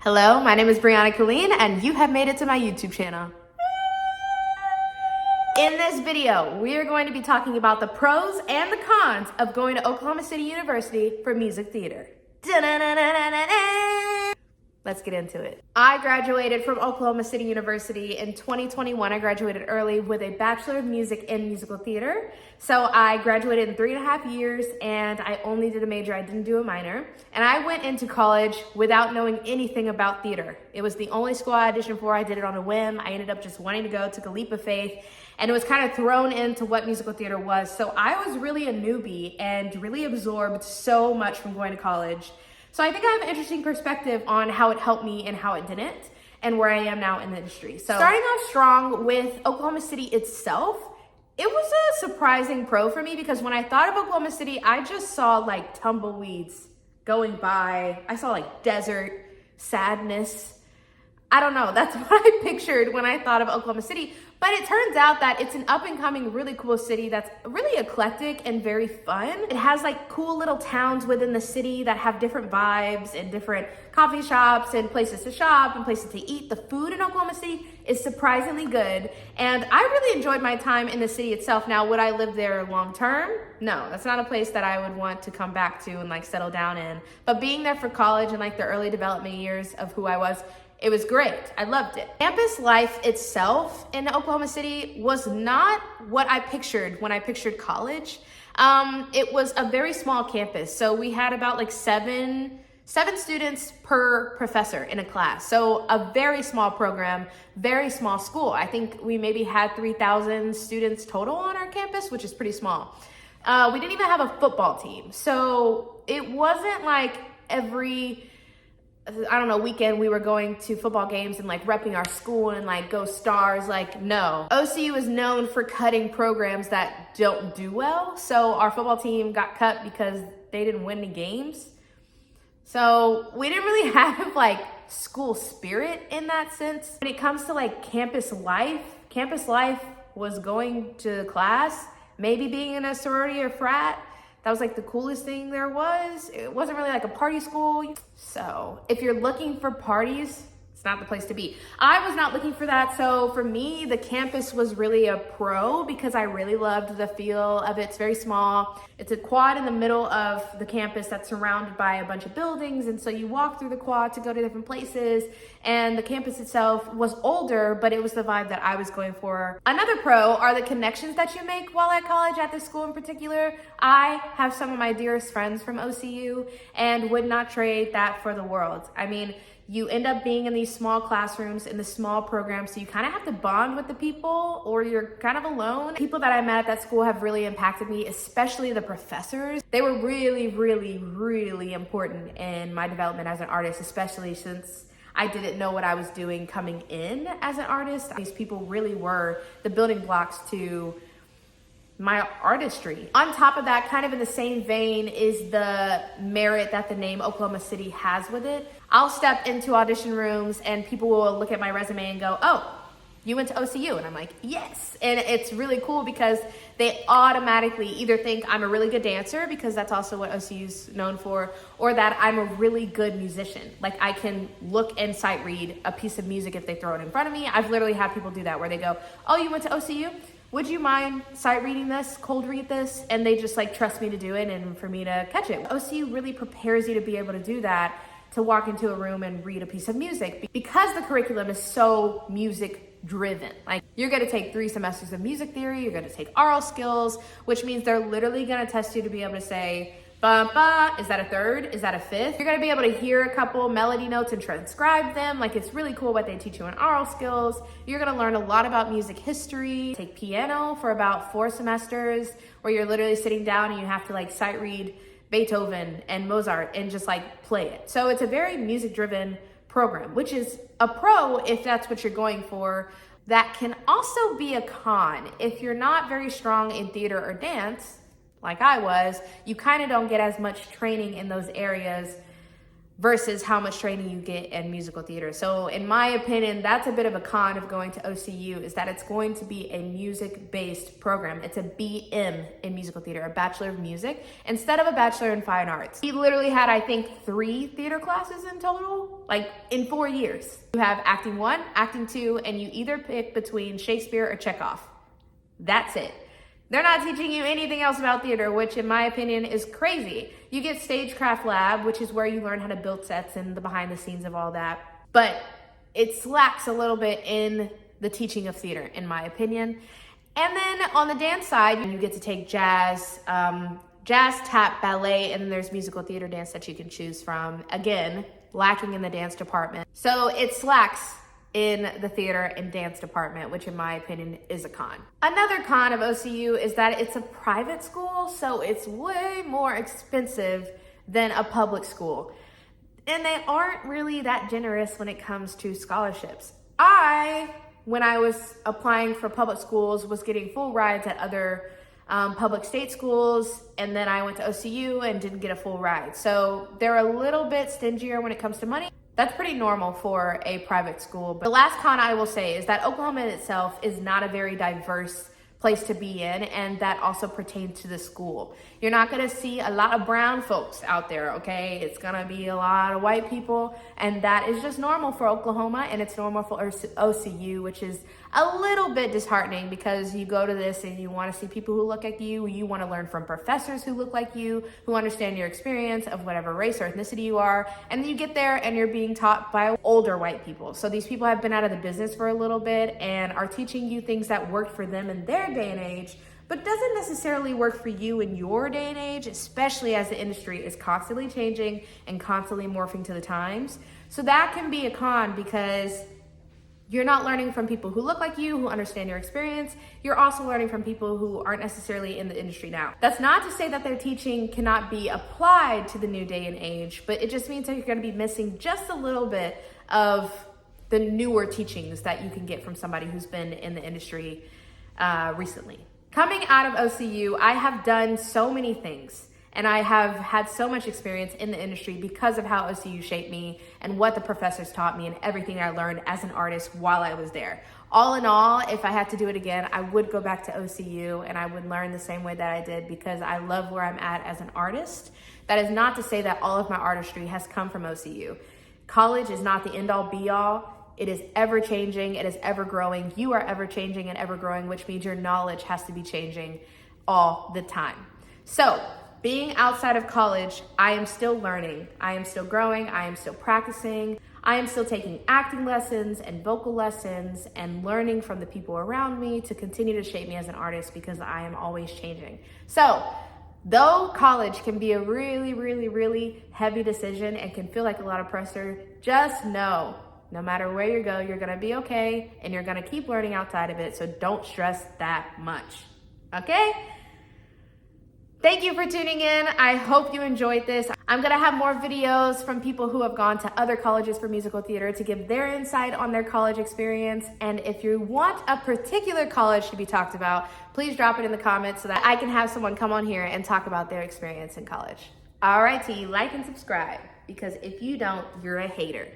Hello, my name is Brianna Kaleen, and you have made it to my YouTube channel. In this video, we are going to be talking about the pros and the cons of going to Oklahoma City University for music theater. Let's get into it. I graduated from Oklahoma City University in 2021. I graduated early with a Bachelor of Music in Musical Theater. So I graduated in 3.5 years and I only did a major, I didn't do a minor. And I went into college without knowing anything about theater. It was the only school I auditioned for. I did it on a whim. I ended up just wanting to go, took a leap of faith, and it was kind of thrown into what musical theater was. So I was really a newbie and really absorbed so much from going to college. So I think I have an interesting perspective on how it helped me and how it didn't, and where I am now in the industry. So starting off strong with Oklahoma City itself, it was a surprising pro for me because when I thought of Oklahoma City, I just saw like tumbleweeds going by. I saw like desert, sadness. I don't know, that's what I pictured when I thought of Oklahoma City. But it turns out that it's an up and coming, really cool city that's really eclectic and very fun. It has like cool little towns within the city that have different vibes and different coffee shops and places to shop and places to eat. The food in Oklahoma City is surprisingly good. And I really enjoyed my time in the city itself. Now, would I live there long term? No, that's not a place that I would want to come back to and like settle down in. But being there for college and like the early development years of who I was, it was great. I loved it. Campus life itself in Oklahoma City was not what I pictured when I pictured college. It was a very small campus. So we had about like seven students per professor in a class. So a very small program, very small school. I think we maybe had 3,000 students total on our campus, which is pretty small. We didn't even have a football team. So it wasn't like every weekend we were going to football games and like repping our school and like go Stars. Like, no. OCU is known for cutting programs that don't do well. So our football team got cut because they didn't win any games. So we didn't really have like school spirit in that sense. When it comes to like campus life was going to class, maybe being in a sorority or frat. That was like the coolest thing there was. It wasn't really like a party school. So if you're looking for parties, it's not the place to be. I was not looking for that. So for me, the campus was really a pro because I really loved the feel of it. It's very small. It's a quad in the middle of the campus that's surrounded by a bunch of buildings. And so you walk through the quad to go to different places. And the campus itself was older, but it was the vibe that I was going for. Another pro are the connections that you make while at college, at this school in particular. I have some of my dearest friends from OCU and would not trade that for the world. I mean, you end up being in these small classrooms, in the small programs, so you kind of have to bond with the people or you're kind of alone. People that I met at that school have really impacted me, especially the professors. They were really, really, really important in my development as an artist, especially since I didn't know what I was doing coming in as an artist. These people really were the building blocks to my artistry. On top of that, kind of in the same vein, is the merit that the name Oklahoma City has with it. I'll step into audition rooms and people will look at my resume and go, "Oh, you went to OCU." And I'm like, "Yes." And it's really cool because they automatically either think I'm a really good dancer, because that's also what OCU's known for, or that I'm a really good musician. Like I can look and sight read a piece of music if they throw it in front of me. I've literally had people do that where they go, "Oh, you went to OCU? Would you mind sight reading this, cold read this?" And they just like trust me to do it and for me to catch it. OCU really prepares you to be able to do that, to walk into a room and read a piece of music, because the curriculum is so music driven. Like you're gonna take 3 semesters of music theory, you're gonna take oral skills, which means they're literally gonna test you to be able to say, "Ba, ba, is that a third? Is that a fifth?" You're gonna be able to hear a couple melody notes and transcribe them. Like it's really cool what they teach you in oral skills. You're gonna learn a lot about music history. Take piano for about 4 semesters, where you're literally sitting down and you have to like sight read Beethoven and Mozart and just like play it. So it's a very music driven program, which is a pro if that's what you're going for. That can also be a con if you're not very strong in theater or dance, like I was. You kind of don't get as much training in those areas versus how much training you get in musical theater. So in my opinion, that's a bit of a con of going to OCU, is that it's going to be a music-based program. It's a BM in musical theater, a Bachelor of Music, instead of a Bachelor in Fine Arts. He literally had, I think, 3 theater classes in total, like in 4 years. You have acting 1, acting 2, and you either pick between Shakespeare or Chekhov. That's it. They're not teaching you anything else about theater, which in my opinion is crazy. You get Stagecraft Lab, which is where you learn how to build sets and the behind the scenes of all that. But it slacks a little bit in the teaching of theater, in my opinion. And then on the dance side, you get to take jazz, tap, ballet, and then there's musical theater dance that you can choose from. Again, lacking in the dance department. So it slacks in the theater and dance department, which in my opinion is a con. Another con of OCU is that it's a private school, so it's way more expensive than a public school. And they aren't really that generous when it comes to scholarships. When I was applying for public schools, was getting full rides at other public state schools, and then I went to OCU and didn't get a full ride. So they're a little bit stingier when it comes to money. That's pretty normal for a private school. But the last con I will say is that Oklahoma in itself is not a very diverse place to be in, and that also pertains to the school. You're not gonna see a lot of brown folks out there, okay? It's gonna be a lot of white people, and that is just normal for Oklahoma, and it's normal for OCU, which is a little bit disheartening because you go to this and you wanna see people who look like you wanna learn from professors who look like you, who understand your experience of whatever race or ethnicity you are, and then you get there and you're being taught by older white people. So these people have been out of the business for a little bit and are teaching you things that worked for them in their day and age, but doesn't necessarily work for you in your day and age, especially as the industry is constantly changing and constantly morphing to the times. So that can be a con because you're not learning from people who look like you, who understand your experience. You're also learning from people who aren't necessarily in the industry now. That's not to say that their teaching cannot be applied to the new day and age, but it just means that you're gonna be missing just a little bit of the newer teachings that you can get from somebody who's been in the industry recently. Coming out of OCU, I have done so many things, and I have had so much experience in the industry because of how OCU shaped me and what the professors taught me and everything I learned as an artist while I was there. All in all, if I had to do it again, I would go back to OCU and I would learn the same way that I did because I love where I'm at as an artist. That is not to say that all of my artistry has come from OCU. College is not the end all be all. It is ever changing, it is ever growing. You are ever changing and ever growing, which means your knowledge has to be changing all the time. So, being outside of college, I am still learning. I am still growing, I am still practicing. I am still taking acting lessons and vocal lessons and learning from the people around me to continue to shape me as an artist because I am always changing. So, though college can be a really, really, really heavy decision and can feel like a lot of pressure, just know, no matter where you go, you're gonna be okay and you're gonna keep learning outside of it, so don't stress that much, okay? Thank you for tuning in. I hope you enjoyed this. I'm gonna have more videos from people who have gone to other colleges for musical theater to give their insight on their college experience. And if you want a particular college to be talked about, please drop it in the comments so that I can have someone come on here and talk about their experience in college. All righty, like and subscribe, because if you don't, you're a hater.